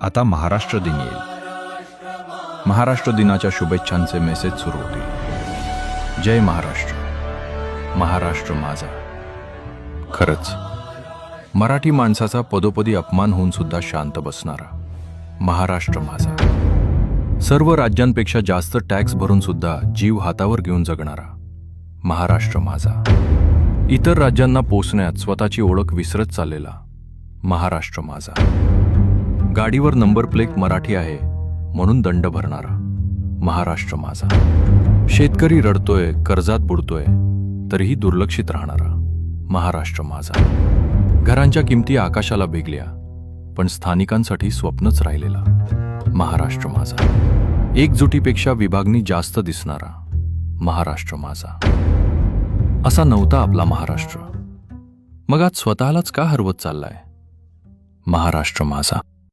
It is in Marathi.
आता महाराष्ट्र दिन येईल. महाराष्ट्र दिनाच्या शुभेच्छांचे मेसेज सुरू होतील. जय महाराष्ट्र, महाराष्ट्र माझा. खरंच मराठी माणसाचा पदोपदी अपमान होऊन सुद्धा शांत बसणारा महाराष्ट्र माझा. सर्व राज्यांपेक्षा जास्त टॅक्स भरून सुद्धा जीव हातावर घेऊन जगणारा महाराष्ट्र माझा. इतर राज्यांना पोचण्यात स्वतःची ओळख विसरत चाललेला महाराष्ट्र माझा. गाडीवर नंबर प्लेट मराठी आहे म्हणून दंड भरणारा महाराष्ट्र माझा. शेतकरी रडतोय, कर्जात बुडतोय, तरीही दुर्लक्षित राहणारा महाराष्ट्र माझा. घरांच्या किमती आकाशाला भिगल्या, पण स्थानिकांसाठी स्वप्नच राहिलेला महाराष्ट्र माझा. एकजुटीपेक्षा विभागणी जास्त दिसणारा महाराष्ट्र माझा. असा नव्हता आपला महाराष्ट्र. मग आज स्वतःलाच का हरवत चाललाय महाराष्ट्र माझा.